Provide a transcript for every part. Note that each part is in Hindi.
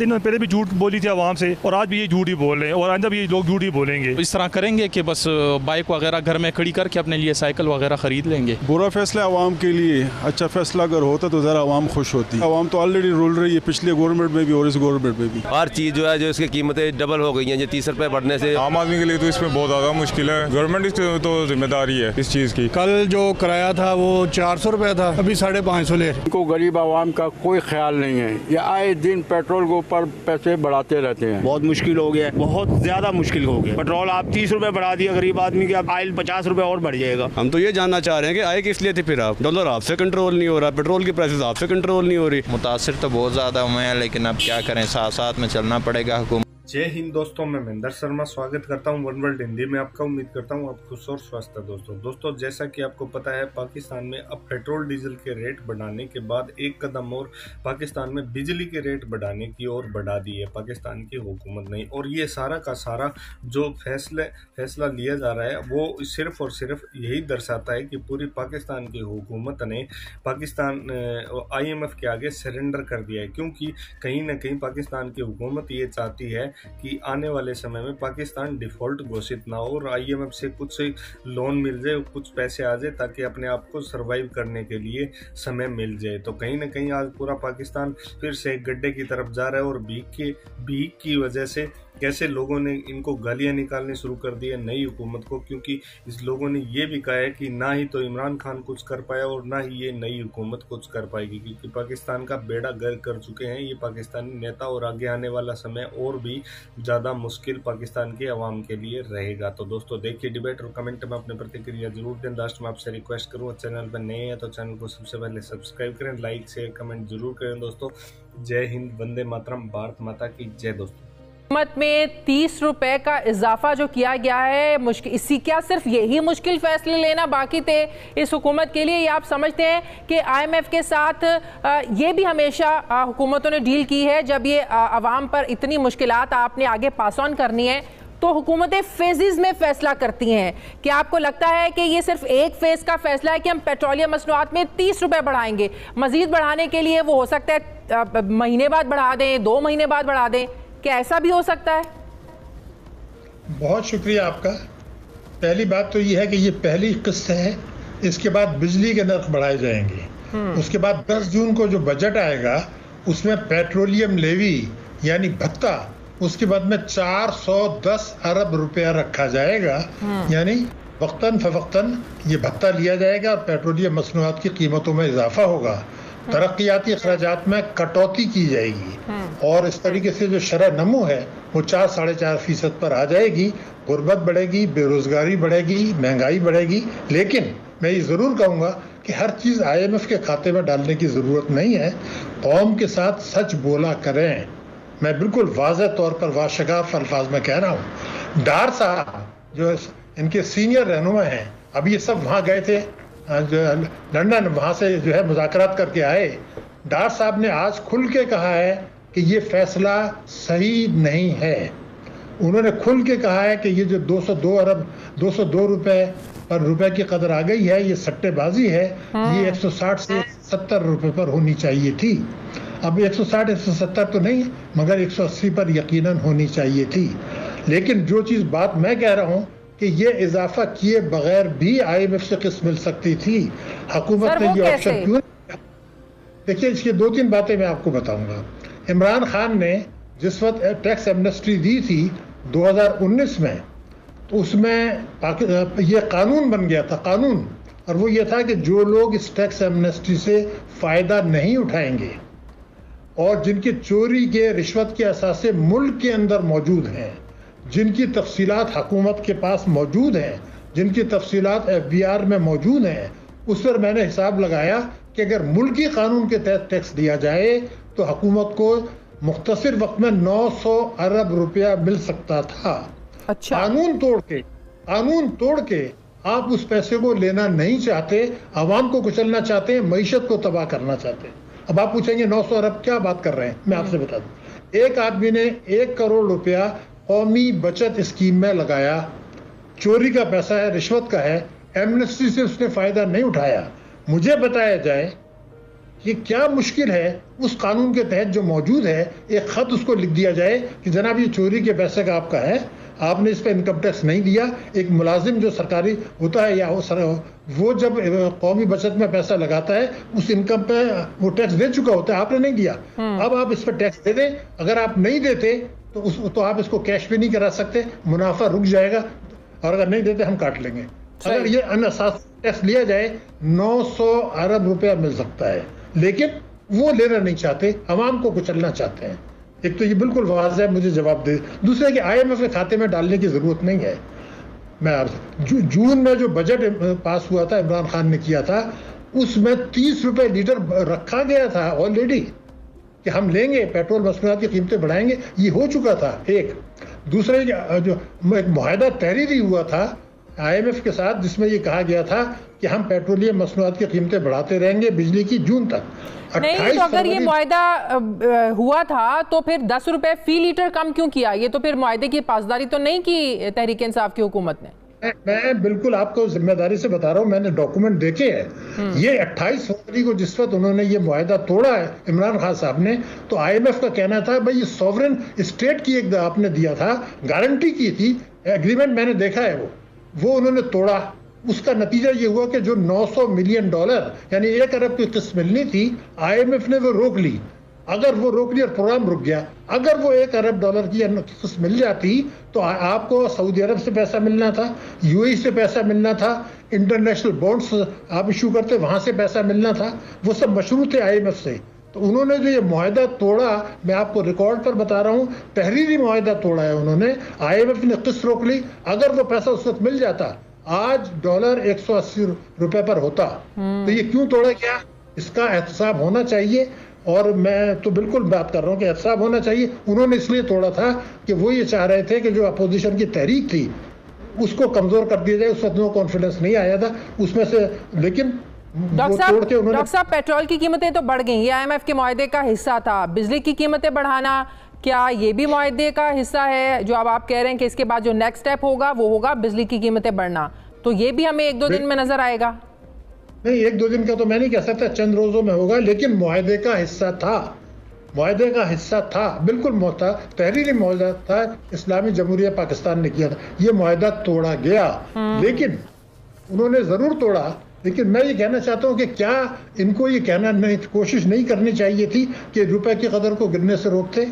इन्होंने पहले भी झूठ बोली थी आवाम से और आज भी ये झूठ ही बोल रहे हैं और आइंदा भी ये लोग झूठ ही बोलेंगे। इस तरह करेंगे कि बस बाइक वगैरह घर में खड़ी करके अपने लिए साइकिल वगैरह खरीद लेंगे। बुरा फैसला आवाम के लिए, अच्छा फैसला अगर होता तो ज़रा आवाम खुश होती। आवाम तो ऑलरेडी रुल रही है, पिछले गवर्नमेंट में भी और इस गवर्नमेंट में भी। हर चीज़ जो है जो इसकी कीमतें डबल हो गई हैं, जो 30 रुपये बढ़ने से आम आदमी के लिए तो इसमें बहुत ज़्यादा मुश्किल है। गवर्नमेंट की तो जिम्मेदारी है इस चीज़ की। कल जो किराया था वो 400 रुपये था, अभी 550 ले। इनको गरीब आवाम का कोई ख्याल नहीं है, ये आए दिन पेट्रोल के ऊपर पैसे बढ़ाते रहते हैं। बहुत मुश्किल हो गया, बहुत ज्यादा मुश्किल हो गया। पेट्रोल आप 30 रुपए बढ़ा दिया गरीब आदमी के, अब आयल 50 रुपए और बढ़ जाएगा। हम तो ये जानना चाह रहे हैं कि आए किस लिए थे फिर आप? डॉलर आपसे कंट्रोल नहीं हो रहा, पेट्रोल की प्राइसेस आपसे कंट्रोल नहीं हो रही। मुतासिर तो बहुत ज़्यादा हुए हैं, लेकिन अब क्या करें, साथ साथ में चलना पड़ेगा। हुकूमत। जय हिंद दोस्तों, मैं महेंद्र शर्मा स्वागत करता हूं वन वर्ल्ड हिंदी में आपका। उम्मीद करता हूं आप खुश और स्वस्थ है। दोस्तों जैसा कि आपको पता है, पाकिस्तान में अब पेट्रोल डीजल के रेट बढ़ाने के बाद एक कदम और पाकिस्तान में बिजली के रेट बढ़ाने की ओर बढ़ा दी है पाकिस्तान की हुकूमत ने। और ये सारा का सारा जो फैसला लिया जा रहा है वो सिर्फ और सिर्फ यही दर्शाता है कि पूरी पाकिस्तान की हुकूमत ने पाकिस्तान IMF के आगे सरेंडर कर दिया है, क्योंकि कहीं ना कहीं पाकिस्तान की हुकूमत ये चाहती है कि आने वाले समय में पाकिस्तान डिफॉल्ट घोषित ना हो और IMF से कुछ लोन मिल जाए, कुछ पैसे आ जाए, ताकि अपने आप को सरवाइव करने के लिए समय मिल जाए। तो कहीं ना कहीं आज पूरा पाकिस्तान फिर से एक गड्ढे की तरफ जा रहा है और भीख की वजह से कैसे लोगों ने इनको गालियां निकालनी शुरू कर दी है नई हुकूमत को, क्योंकि इस लोगों ने ये भी कहा है कि ना ही तो इमरान खान कुछ कर पाया और ना ही ये नई हुकूमत कुछ कर पाएगी, क्योंकि पाकिस्तान का बेड़ा गर्क कर चुके हैं ये पाकिस्तानी नेता। और आगे आने वाला समय और भी ज़्यादा मुश्किल पाकिस्तान के अवाम के लिए रहेगा। तो दोस्तों देखिए डिबेट और कमेंट में अपने प्रतिक्रिया जरूर दें। लास्ट में आपसे रिक्वेस्ट करूँ, चैनल पर नए हैं तो चैनल को सबसे पहले सब्सक्राइब करें, लाइक शेयर कमेंट जरूर करें। दोस्तों जय हिंद, वंदे मातरम, भारत माता की जय। दोस्तों कीमत में 30 रुपए का इजाफा जो किया गया है, मुश्किल इसी क्या सिर्फ यही मुश्किल फैसले लेना बाकी थे इस हुकूमत के लिए? ये आप समझते हैं कि IMF के साथ ये भी हमेशा हुकूमतों ने डील की है, जब ये अवाम पर इतनी मुश्किलात आपने आगे पास ऑन करनी है तो हुकूमतें फेजेस में फैसला करती हैं। क्या आपको लगता है कि ये सिर्फ एक फेज का फैसला है कि हम पेट्रोलियम मसनूआत में 30 रुपए बढ़ाएंगे? मजीद बढ़ाने के लिए वो हो सकता है महीने बाद बढ़ा दें, 2 महीने बाद बढ़ा दें, क्या ऐसा भी हो सकता है? बहुत शुक्रिया आपका। पहली बात तो ये है कि ये पहली किस्त है, इसके बाद बिजली के नर्ख बढ़ाए जाएंगे। उसके बाद 10 जून को जो बजट आएगा उसमें पेट्रोलियम लेवी यानी भत्ता, उसके बाद में 410 अरब रुपया रखा जाएगा, यानी वक्तन फवक्तन ये भत्ता लिया जाएगा और पेट्रोलियम मसनूआत की कीमतों में इजाफा होगा। तरक्याती अखराजात में कटौती की जाएगी और इस तरीके से जो शरह नमू है वो 4-4.5% पर आ जाएगी। गुर्बत बढ़ेगी, बेरोजगारी बढ़ेगी, महंगाई बढ़ेगी। लेकिन मैं ये ज़रूर कहूँगा कि हर चीज़ IMF के खाते में डालने की ज़रूरत नहीं है। कौम के साथ सच बोला करें। मैं बिल्कुल वाज़ेह तौर पर वाशगाफ अल्फाज में कह रहा हूँ। डार साहब जो इनके सीनियर रहनुमा हैं, अभी ये सब वहाँ गए थे लंदन, वहाँ से जो है मुज़ाकरात करके आए। डार साहब ने आज खुल के कहा है कि ये फैसला सही नहीं है। उन्होंने खुल के कहा है कि ये जो 202 रुपए की कदर आ गई है, ये सट्टेबाजी है। ये 160 से 70 रुपए पर होनी चाहिए थी। अब 160-170 तो नहीं, मगर 180 पर यकीनन होनी चाहिए थी। लेकिन जो चीज़ बात मैं कह रहा हूँ कि ये इजाफा किए बगैर भी IMF से किस्त मिल सकती थी। हुकूमत ने ये ऑप्शन क्यों? देखिए, इसकी 2-3 बातें मैं आपको बताऊंगा। इमरान खान ने जिस वक्त टैक्स एमनेस्टी दी थी 2019 में, तो उसमें ये कानून बन गया था कानून, और वो ये था कि जो लोग इस टैक्स एमनेस्टी से फ़ायदा नहीं उठाएंगे और जिनकी चोरी के रिश्वत के असासे मुल्क के अंदर मौजूद हैं, जिनकी तफसीलात हुकूमत के पास मौजूद हैं, जिनकी तफसीलात FBR में मौजूद हैं, उस पर मैंने हिसाब लगाया कि अगर मुल्की कानून के तहत टैक्स दिया जाए तो हुकूमत को मुख्तसर वक्त में 900 अरब रुपया मिल सकता था। अच्छा। कानून तोड़ के आप उस पैसे को लेना नहीं चाहते, आवाम को कुचलना चाहते हैं, मईशत को तबाह करना चाहते हैं। अब आप पूछेंगे 900 अरब क्या बात कर रहे हैं? मैं आपसे बता दूं, एक आदमी ने 1 करोड़ रुपया कौमी बचत स्कीम में लगाया, चोरी का पैसा है, रिश्वत का है, एमनेस्टी से उसने फायदा नहीं उठाया। मुझे बताया जाए कि क्या मुश्किल है उस कानून के तहत जो मौजूद है, एक खत उसको लिख दिया जाए कि जनाब ये चोरी के पैसे का आपका है, आपने इस पर इनकम टैक्स नहीं दिया। एक मुलाजिम जो सरकारी होता है या वो जब कौमी बचत में पैसा लगाता है उस इनकम पे वो टैक्स दे चुका होता है, आपने नहीं दिया। अब आप इस पर टैक्स दे दें, अगर आप नहीं देते तो आप इसको कैश पे नहीं करा सकते, मुनाफा रुक जाएगा, और अगर नहीं देते हम काट लेंगे। अगर ये अनअसास टैक्स लिया जाए 900 अरब रुपया मिल सकता है, लेकिन वो लेना नहीं चाहते, आवाम को कुचलना चाहते हैं। एक तो ये बिल्कुल वाज़ेह है, मुझे जवाब दे। दूसरे कि IMF के खाते में डालने की जरूरत नहीं है। मैं आपसे जून में जो बजट पास हुआ था, इमरान खान ने किया था, उसमें 30 रुपए लीटर रखा गया था ऑलरेडी कि हम लेंगे, पेट्रोल मसनूआत की कीमतें बढ़ाएंगे, ये हो चुका था। एक दूसरे जो एक मुआहदा तहरीरी हुआ था IMF के साथ, जिसमें ये कहा गया था कि हम पेट्रोलियम मसनूआत की कीमतें बढ़ाते रहेंगे बिजली की जून तक। नहीं, तो अगर ये मुआहदा हुआ था तो फिर 10 रुपए फी लीटर कम क्यों किया? ये तो फिर मुआहदे की पासदारी तो नहीं की तहरीक इंसाफ की हुकूमत ने। मैं बिल्कुल आपको जिम्मेदारी से बता रहा हूँ, मैंने डॉक्यूमेंट देखे हैं। ये 28 फरवरी को जिस वक्त उन्होंने ये मुआहदा तोड़ा है इमरान खान साहब ने, तो IMF का कहना था भाई ये सॉवरेन स्टेट की एक आपने दिया था, गारंटी की थी, एग्रीमेंट मैंने देखा है, वो उन्होंने तोड़ा। उसका नतीजा ये हुआ कि जो 900 मिलियन डॉलर यानी 1 अरब की किस्त मिलनी थी, IMF ने वो रोक ली। अगर वो रोक ली और प्रोग्राम रुक गया, अगर वो 1 अरब डॉलर की किस्त मिल जाती तो आपको सऊदी अरब से पैसा मिलना था, UAE से पैसा मिलना था, इंटरनेशनल बॉन्ड्स आप इशू करते वहां से पैसा मिलना था, वो सब मशरूत थे IMF से। तो उन्होंने जो ये मुआहदा तोड़ा, मैं आपको रिकॉर्ड पर बता रहा हूँ, तहरीरी मुआहदा तोड़ा है उन्होंने। IMF ने किस्त रोक ली, अगर वो पैसा उस वक्त मिल जाता आज डॉलर 180 रुपए पर होता। तो ये क्यों तोड़ा गया, इसका एहतसाब होना चाहिए। और मैं तो बिल्कुल बात कर रहा हूँ कि एहतसाब होना चाहिए। उन्होंने इसलिए तोड़ा था कि वो ये चाह रहे थे कि जो अपोजिशन की तहरीक थी उसको कमजोर कर दिया जाए। उस वक्त नो कॉन्फिडेंस नहीं आया था उसमें से, लेकिन डॉक्टर साहब पेट्रोल की कीमतें तो बढ़ गई, ये IMF के मुआहदे का हिस्सा था। बिजली की कीमतें बढ़ाना, क्या ये भी मुआहदे का हिस्सा है? जो अब आप कह रहे हैं कि इसके बाद जो नेक्स्ट स्टेप होगा वो होगा बिजली की कीमतें बढ़ना, तो ये भी हमें 1-2 दिन में नजर आएगा? नहीं, 1-2 दिन का तो मैं नहीं कह सकता, चंद रोजों में होगा, लेकिन मुआहदे का हिस्सा था, मुआहदे का हिस्सा था, बिल्कुल था, तहरीरी मुआहदा था, इस्लामी जमहूरिया पाकिस्तान ने किया था। ये मुआहदा तोड़ा गया, लेकिन उन्होंने जरूर तोड़ा। लेकिन मैं ये कहना चाहता हूँ कि क्या इनको ये कहना नहीं, कोशिश नहीं करनी चाहिए थी कि रुपए की कदर को गिरने से रोकते?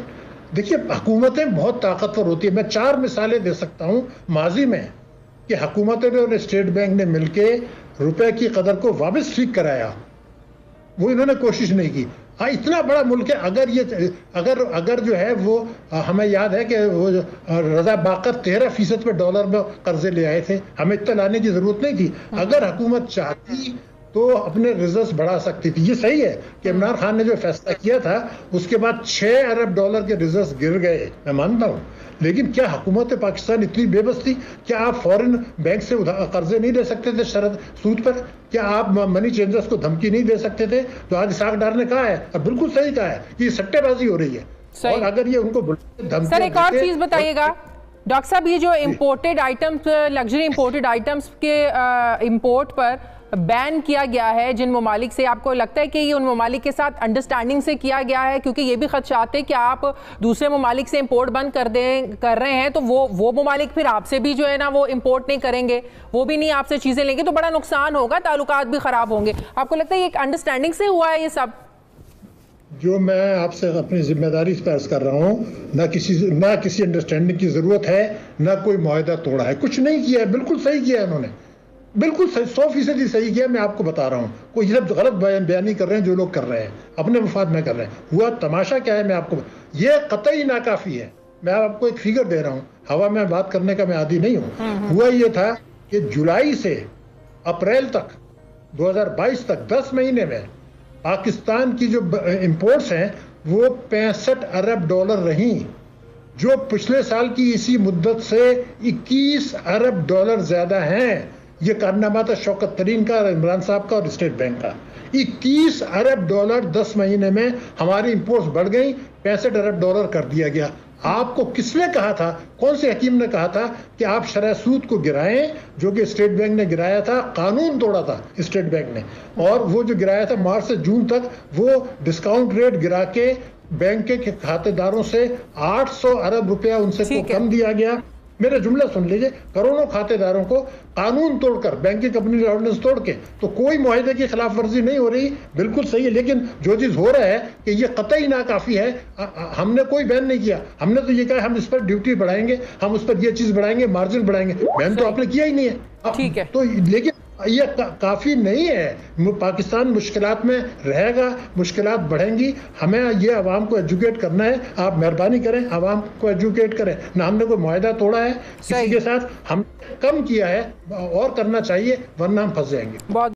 देखिए, हुकूमतें बहुत ताकतवर होती है। मैं 4 मिसालें दे सकता हूँ माजी में कि हुकूमतें और स्टेट बैंक ने मिलके रुपए की कदर को वापस ठीक कराया, वो इन्होंने कोशिश नहीं की। हाँ, इतना बड़ा मुल्क है, अगर जो है वो हमें याद है कि वो रजा बाकर 13% पे डॉलर में कर्जे ले आए थे, हमें इतना लाने की जरूरत नहीं थी। अगर हुकूमत चाहती तो अपने रिजर्व्स बढ़ा सकती थी। ये सही है कि इमरान खान ने जो फैसला किया था उसके बाद 6 अरब डॉलर के रिजर्व्स गिर गए, मैं मानता हूँ, लेकिन क्या हुकूमत पाकिस्तान इतनी बेबस थी? क्या आप फॉरेन बैंक से कर्जे नहीं दे सकते थे शरत सूद पर? क्या आप मनी चेंजर्स को धमकी नहीं दे सकते थे? तो आज इसाक डार ने कहा है, और बिल्कुल सही कहा है, कि सट्टेबाजी हो रही है। और अगर ये उनको धमकी, सर एक और चीज बताइएगा डॉक्टर साहब, ये जो imported items, luxury imported items के इम्पोर्ट पर बैन किया गया है जिन ममालिक से, आपको लगता है कि ये उन ममालिक के साथ अंडरस्टैंडिंग से किया गया है? क्योंकि ये भी खदशात है कि आप दूसरे ममालिक से इंपोर्ट बंद कर रहे हैं तो वो ममालिक फिर आपसे भी जो है ना वो इंपोर्ट नहीं करेंगे, वो भी नहीं आपसे चीजें लेंगे, तो बड़ा नुकसान होगा, ताल्लुकात भी खराब होंगे। आपको लगता है ये एक अंडरस्टैंडिंग से हुआ है ये सब? जो मैं आपसे अपनी जिम्मेदारी पेश कर रहा हूँ, ना किसी अंडरस्टैंडिंग की जरूरत है, ना कोई मुआहदा तोड़ा है, कुछ नहीं किया है, बिल्कुल सही किया है उन्होंने, बिल्कुल 100% सही किया। मैं आपको बता रहा हूँ, कोई सब गलत बयानी कर रहे हैं जो लोग कर रहे हैं, अपने मुफाद में कर रहे हैं। हुआ तमाशा क्या है, मैं आपको, ये कतई नाकाफी है। मैं आपको एक फिगर दे रहा हूँ, हवा में बात करने का मैं आदी नहीं हूँ। हुआ ये था कि जुलाई से अप्रैल तक 2022 तक 10 महीने में पाकिस्तान की जो इंपोर्ट्स हैं वो 65 अरब डॉलर रही, जो पिछले साल की इसी मुद्दत से 21 अरब डॉलर ज्यादा हैं। ये कारनामा था शौकत तरीन का, इमरान साहब का और स्टेट बैंक का। 21 अरब डॉलर 10 महीने में हमारी इंपोर्ट्स बढ़ गई, 65 अरब डॉलर कर दिया गया। आपको किसने कहा था, कौन से हकीम ने कहा था कि आप शरह सूद को गिराएं, जो कि स्टेट बैंक ने गिराया था, कानून तोड़ा था स्टेट बैंक ने। और वो जो गिराया था मार्च से जून तक, वो डिस्काउंट रेट गिरा के बैंक के खातेदारों से 800 अरब रुपया उनसे को कम दिया गया। मेरे जुमला सुन लीजिए, करोड़ों खातेदारों को कानून तोड़कर, बैंकिंग कंपनी ऑर्डिनेंस तोड़ के, तो कोई मुआहदे की खिलाफ वर्जी नहीं हो रही, बिल्कुल सही है। लेकिन जो चीज हो रहा है कि ये कतई नाकाफी है। हमने कोई बैन नहीं किया, हमने तो ये कहा हम इस पर ड्यूटी बढ़ाएंगे, हम उस पर ये चीज बढ़ाएंगे, मार्जिन बढ़ाएंगे। बैन तो आपने किया ही नहीं है। ठीक है, तो लेकिन ये काफी नहीं है। पाकिस्तान मुश्किलात में रहेगा, मुश्किलात बढ़ेंगी। हमें ये आवाम को एजुकेट करना है। आप मेहरबानी करें, आवाम को एजुकेट करें। ना हमने कोई मुआहदा तोड़ा है किसी के साथ, हम कम किया है और करना चाहिए, वरना हम फंस जाएंगे।